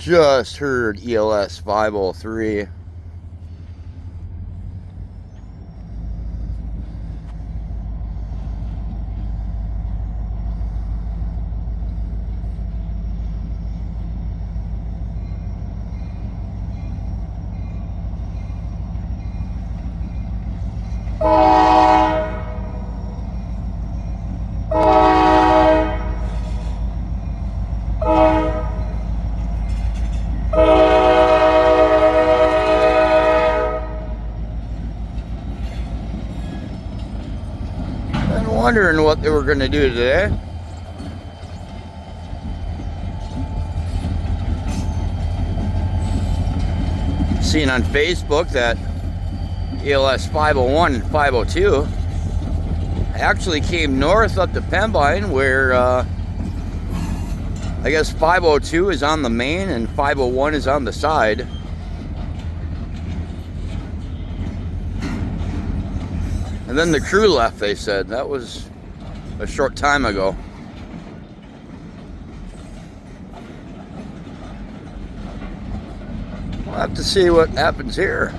just heard ELS 503. Wondering what they were going to do today. Seen on Facebook that ELS 501 and 502 actually came north up to Pembine, where I guess 502 is on the main and 501 is on the side. And then the crew left, they said. That was a short time ago. We'll have to see what happens here.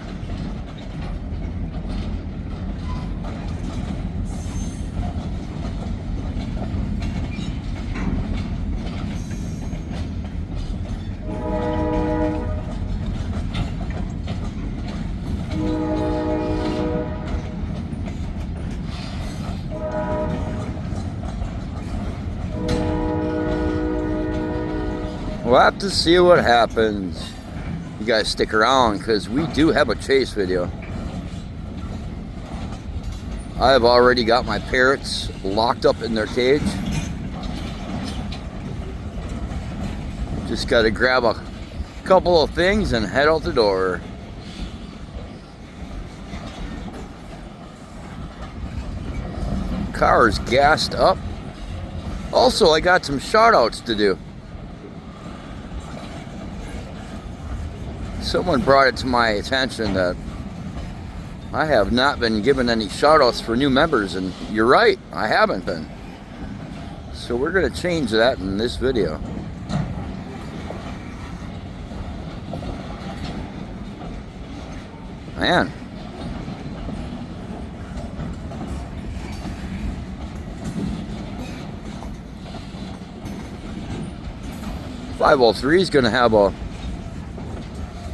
We'll have to see what happens. You guys stick around because we do have a chase video. I've already got my parrots locked up in their cage. Just got to grab a couple of things and head out the door. Car's gassed up. Also, I got some shoutouts to do. Someone brought it to my attention that I have not been given any shoutouts for new members, and you're right, I haven't been. So we're going to change that in this video. Man. .503 is going to have a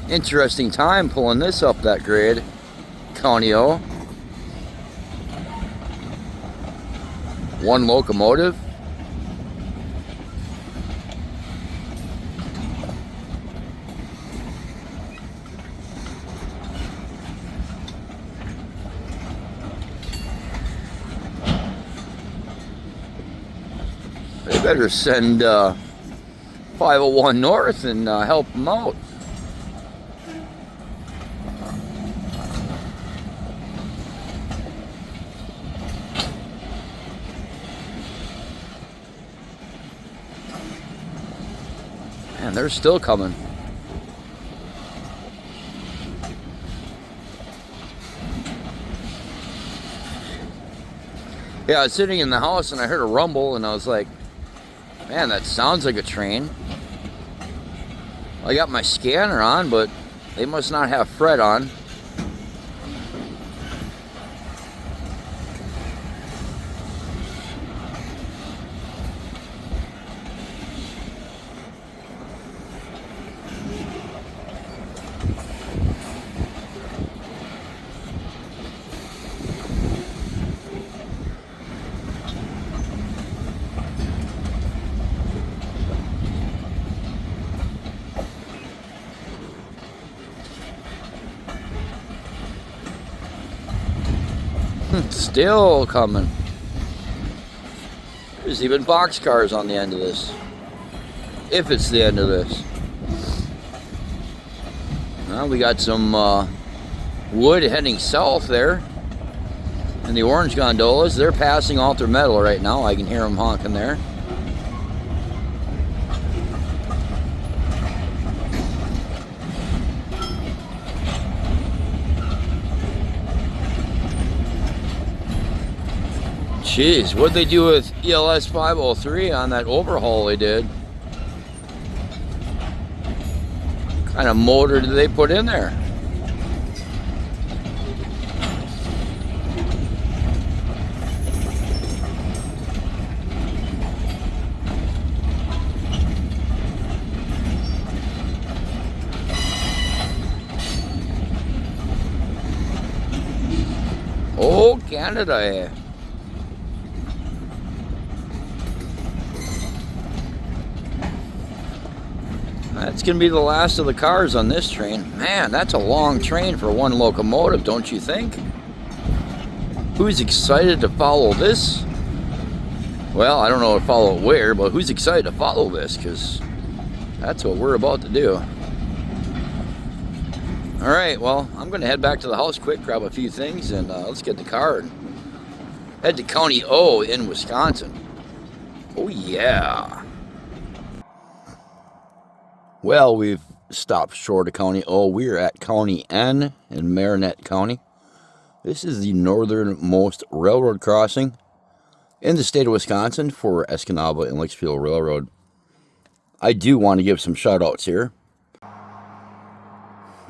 interesting time pulling this up that grade. County O. One locomotive. They better send 501 north and help them out. And they're still coming. Yeah, I was sitting in the house and I heard a rumble and I was like, man, that sounds like a train. I got my scanner on, but they must not have Fred on. Still coming. There's even boxcars on the end of this. If it's the end of this. Well, we got some wood heading south there. And the orange gondolas, they're passing off their metal right now. I can hear them honking there. Jeez, what'd they do with ELS 503 on that overhaul they did? kind of motor did they put in there? Oh, Canada. That's going to be the last of the cars on this train. Man, that's a long train for one locomotive, don't you think? Who's excited to follow this? Well, I don't know to follow it where, but who's excited to follow this? Because that's what we're about to do. All right, well, I'm going to head back to the house quick, grab a few things, and let's get the car and head to County O in Wisconsin. Oh, yeah. Well, we've stopped short of County O. We're at County N in Marinette County. This is the northernmost railroad crossing in the state of Wisconsin for Escanaba and Lake Railroad. I do want to give some shout-outs here.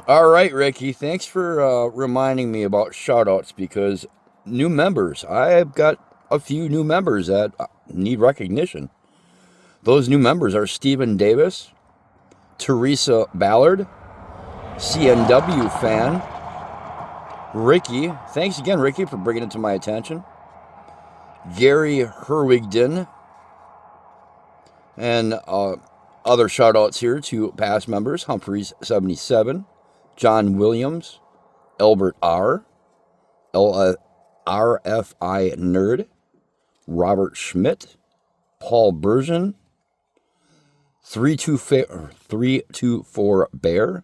All right, Ricky, thanks for reminding me about shout-outs because new members. I've got a few new members that need recognition. Those new members are Stephen Davis, Teresa Ballard, CNW fan, Ricky. Thanks again, Ricky, for bringing it to my attention. Gary Herwigden, and other shout-outs here to past members, Humphreys77, John Williams, Albert R., RFI Nerd, Robert Schmidt, Paul Bergen, 324 Bear,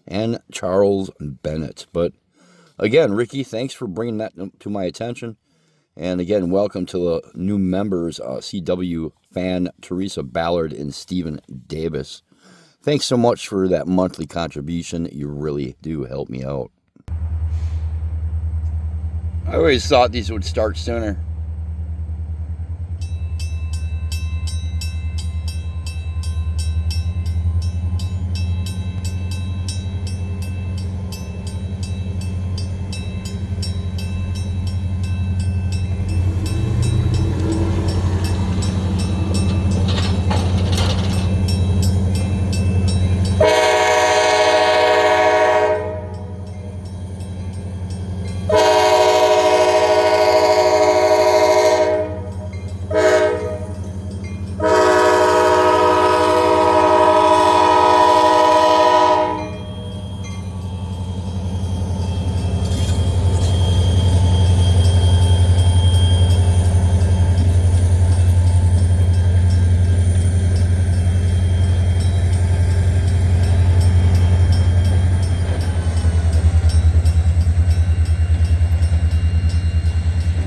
and Charles Bennett. But again, Ricky, thanks for bringing that to my attention. And again, welcome to the new members, CW fan Teresa Ballard and Stephen Davis. Thanks so much for that monthly contribution. You really do help me out. I always thought these would start sooner.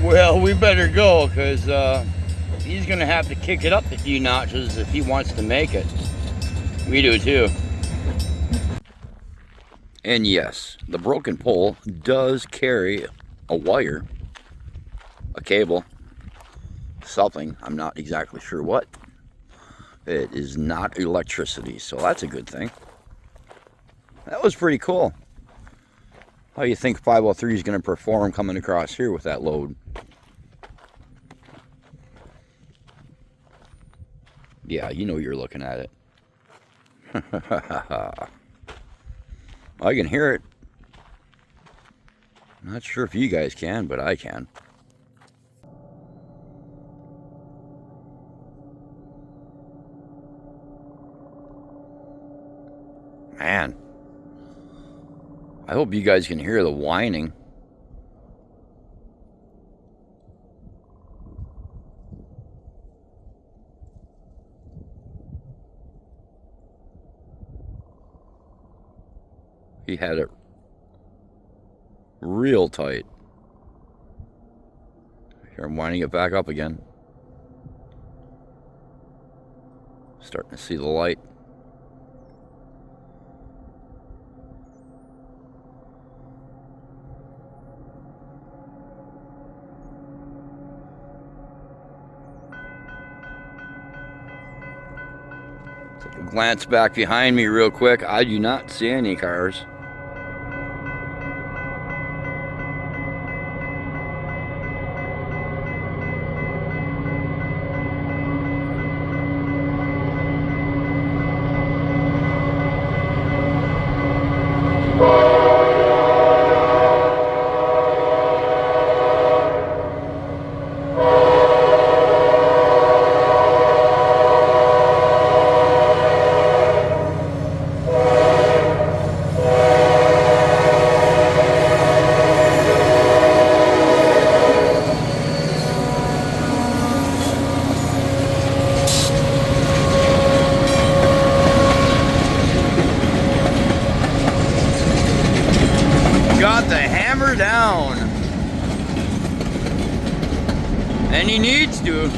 Well, we better go because he's going to have to kick it up a few notches if he wants to make it. We do too. And yes, the broken pole does carry a wire, a cable, something. I'm not exactly sure what. It is not electricity, so that's a good thing. That was pretty cool. How do you think 503 is going to perform coming across here with that load? Yeah, you know you're looking at it. I can hear it. Not sure if you guys can, but I can. Man. I hope you guys can hear the whining. He had it real tight. Here I'm winding it back up again. Starting to see the light. Take a glance back behind me real quick. I do not see any cars. Got the hammer down, and he needs to.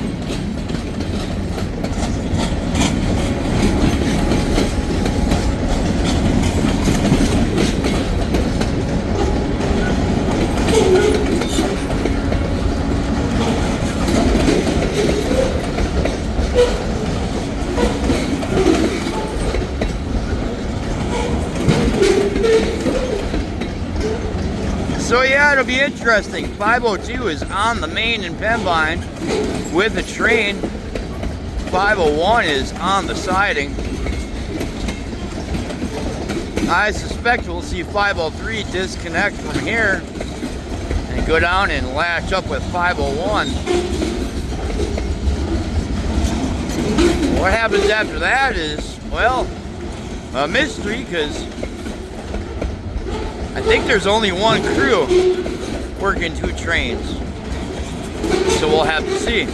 So yeah, it'll be interesting. 502 is on the main in Pembine with a train. 501 is on the siding. I suspect we'll see 503 disconnect from here and go down and latch up with 501. What happens after that is, well, a mystery, because I think there's only one crew working two trains, so we'll have to see.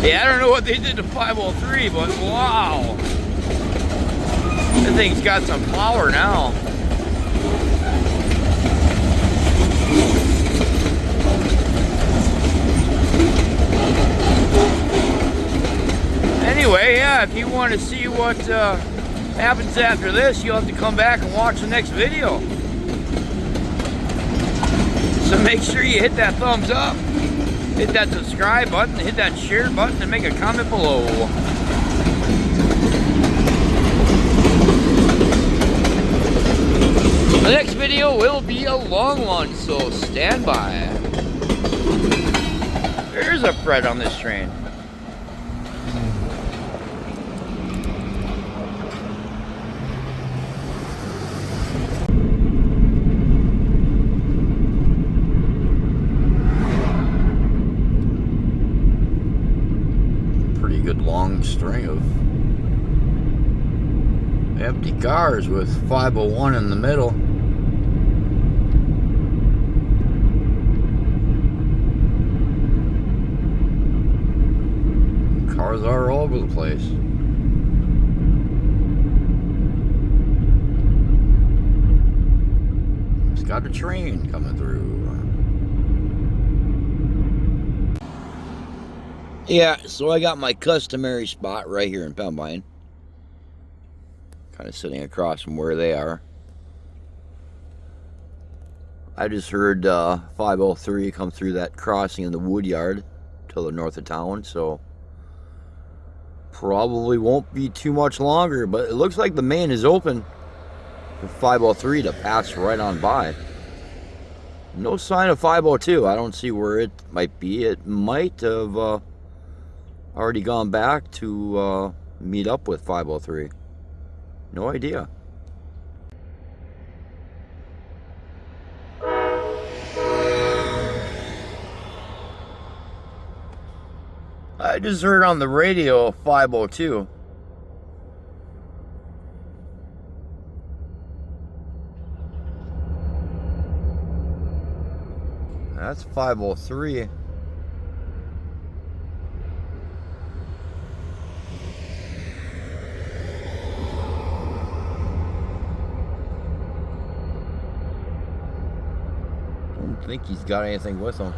Yeah, I don't know what they did to 503, but wow. That thing's got some power now. Anyway, yeah, if you want to see what happens after this, you'll have to come back and watch the next video. So make sure you hit that thumbs up, hit that subscribe button, hit that share button, and make a comment below. The next video will be a long one, so stand by. There's a Fred on this train. Pretty good long string of empty cars with 501 in the middle. Cars are all over the place. It's got a train coming through. Yeah, so I got my customary spot right here in Pembine. Kind of sitting across from where they are. I just heard 503 come through that crossing in the wood yard to the north of town, so probably won't be too much longer, but it looks like the main is open for 503 to pass right on by. No sign of 502. I don't see where it might be. It might have already gone back to meet up with 503. No idea. I just heard on the radio 502. That's 503. Don't think he's got anything with him.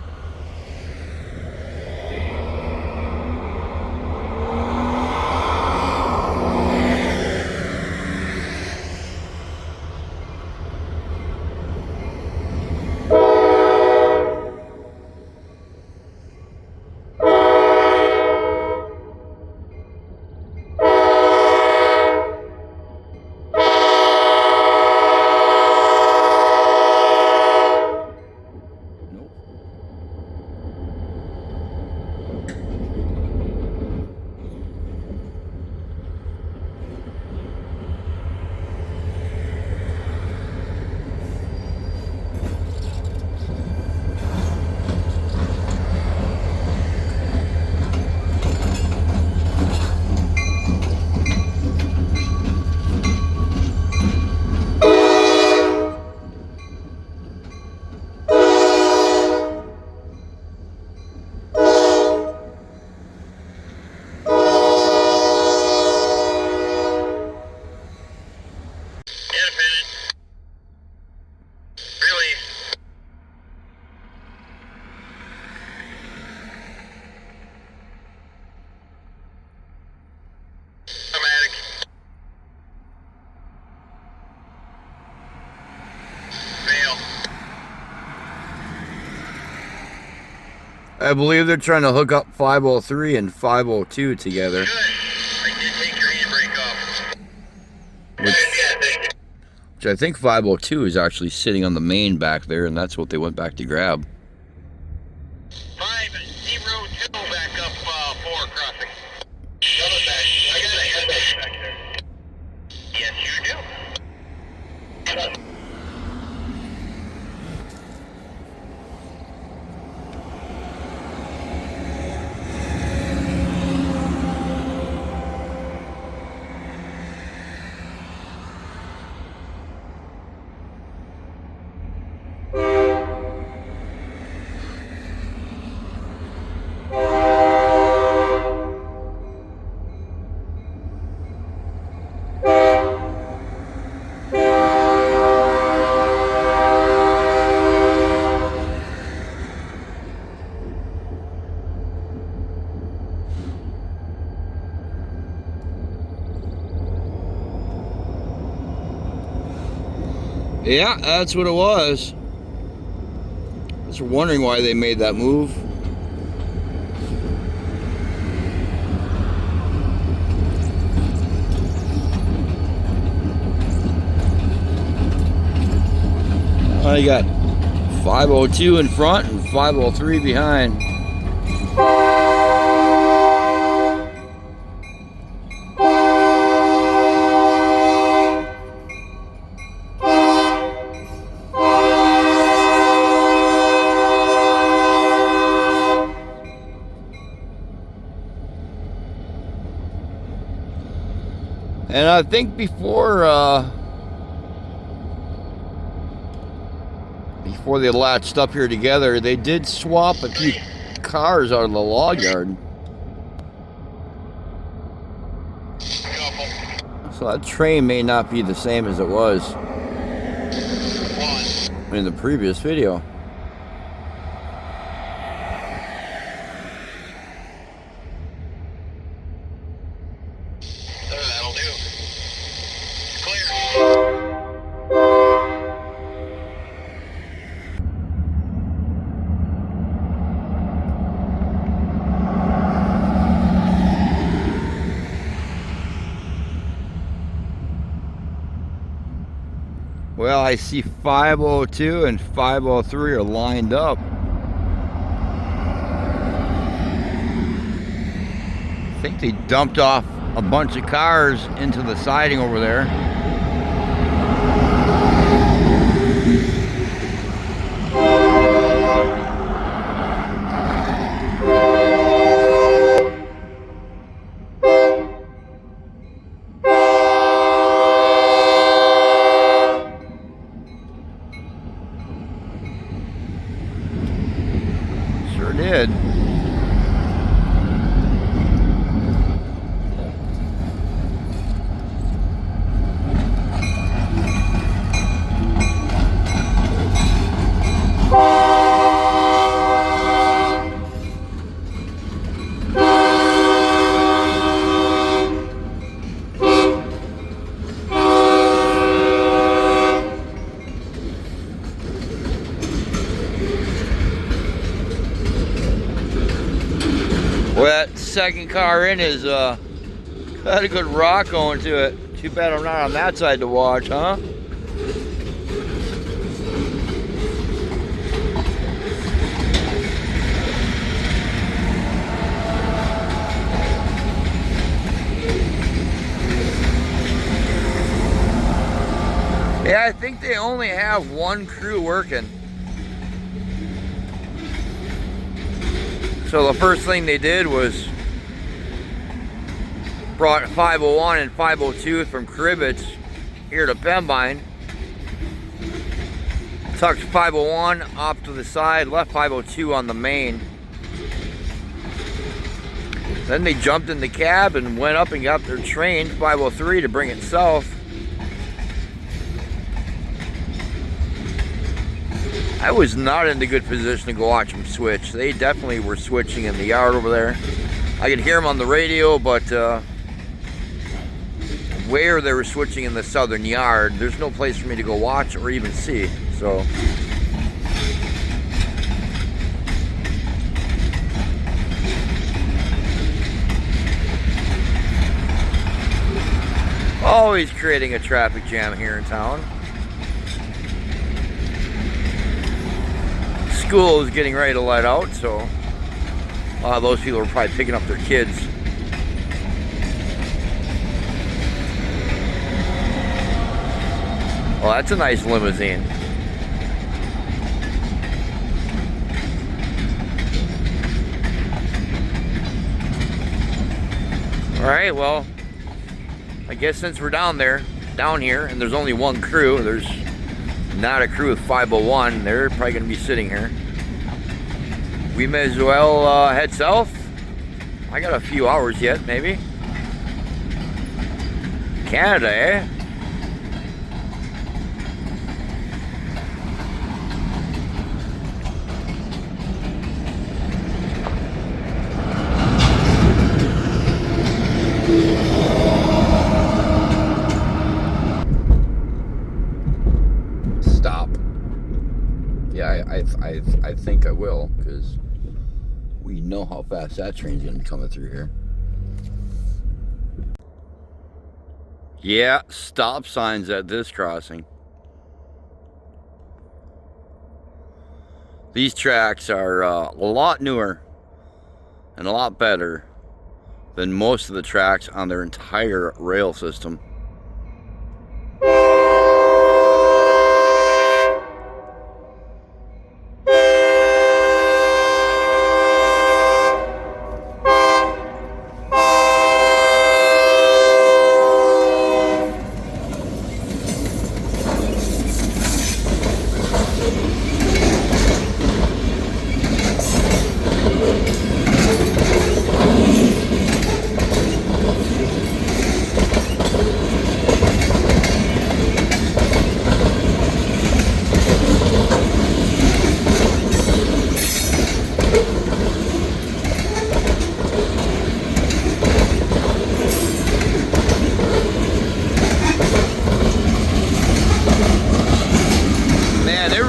I believe they're trying to hook up 503 and 502 together. Good. I did take your handbrake off. Which I think 502 is actually sitting on the main back there, and that's what they went back to grab. 502 back up 4 crossing. I got a headlight back there. Yes, you do. Yeah, that's what it was. I was wondering why they made that move. I got 502 in front and 503 behind. And I think before they latched up here together, they did swap a few cars out of the log yard. So that train may not be the same as it was in the previous video. That'll do. Clear. Well, I see 502 and 503 are lined up. I think they dumped off a bunch of cars into the siding over there. Sure did. Well, that second car in is got a good rock going to it. Too bad I'm not on that side to watch, huh? Yeah, I think they only have one crew working. So the first thing they did was brought 501 and 502 from Crivitz here to Pembine. Tucked 501 off to the side, left 502 on the main. Then they jumped in the cab and went up and got their train 503 to bring it south. I was not in the good position to go watch them switch. They definitely were switching in the yard over there. I could hear them on the radio, but where they were switching in the southern yard, there's no place for me to go watch or even see. So Always creating a traffic jam here in town. School is getting ready to let out, so a lot of those people are probably picking up their kids. Well, that's a nice limousine. Alright, well, I guess since we're down here, and there's only one crew, there's not a crew with 501, they're probably going to be sitting here. We may as well head south. I got a few hours yet, maybe. Canada, eh? Stop. Yeah, I think I will, because we know how fast that train's gonna be coming through here. Yeah, stop signs at this crossing. These tracks are a lot newer and a lot better than most of the tracks on their entire rail system.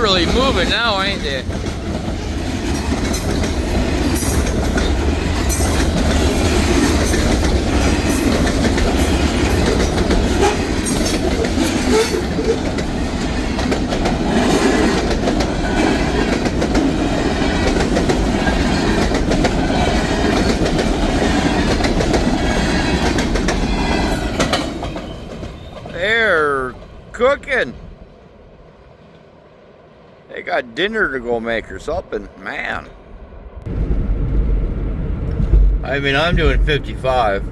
Really moving now, ain't they? They're cooking. They got dinner to go make or something, man. I mean, I'm doing 55.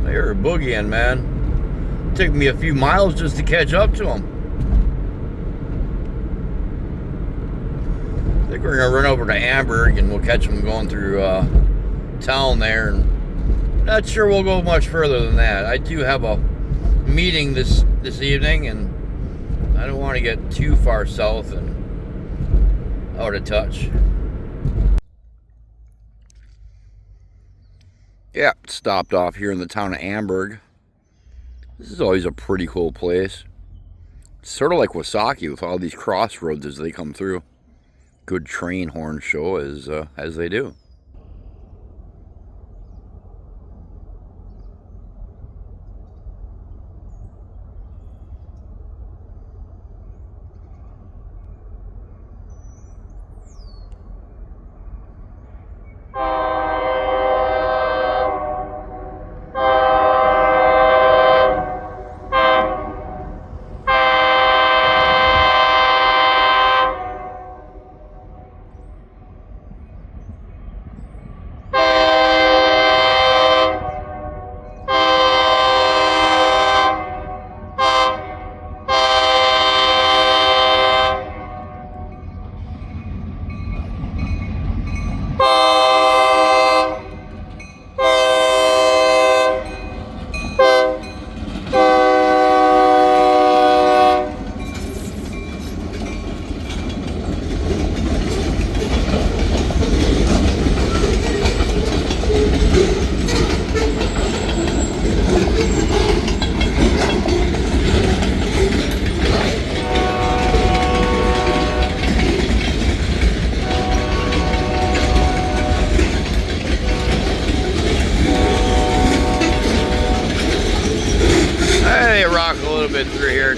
They were boogieing, man. It took me a few miles just to catch up to them. I think we're gonna run over to Amberg and we'll catch them going through town there. And not sure we'll go much further than that. I do have a meeting this evening, and I don't want to get too far south and out of touch. Yeah, stopped off here in the town of Amberg. This is always a pretty cool place. It's sort of like Wasaki with all these crossroads as they come through. Good train horn show as they do.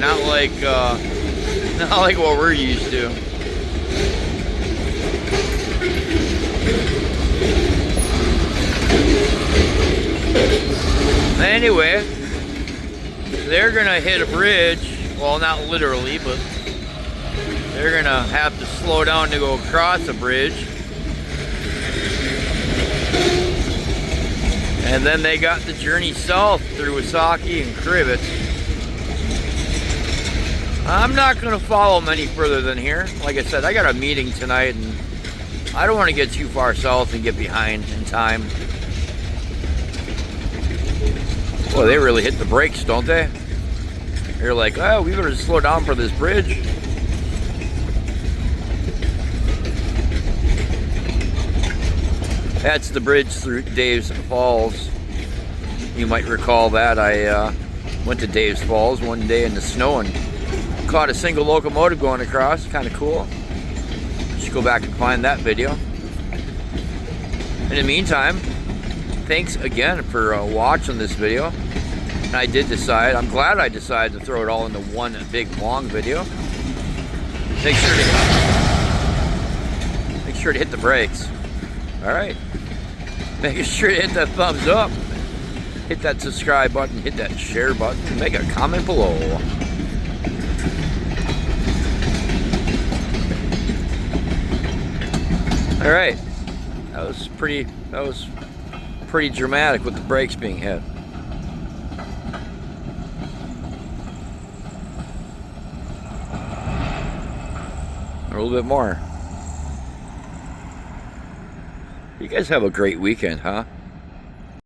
not like what we're used to. Anyway, they're gonna hit a bridge. Well, not literally, but they're gonna have to slow down to go across a bridge. And then they got the journey south through Wasaki and Crivitz. I'm not going to follow them any further than here. Like I said, I got a meeting tonight, and I don't want to get too far south and get behind in time. Well, they really hit the brakes, don't they? They're like, oh, we better slow down for this bridge. That's the bridge through Dave's Falls. You might recall that I went to Dave's Falls one day in the snow and caught a single locomotive going across. Kind of cool. You should go back and find that video. In the meantime, thanks again for watching this video. And I'm glad I decided to throw it all into one big long video. Make sure to hit the brakes. All right. Make sure to hit that thumbs up, hit that subscribe button, hit that share button, and make a comment below. All right. That was pretty dramatic with the brakes being hit. A little bit more. You guys have a great weekend, huh?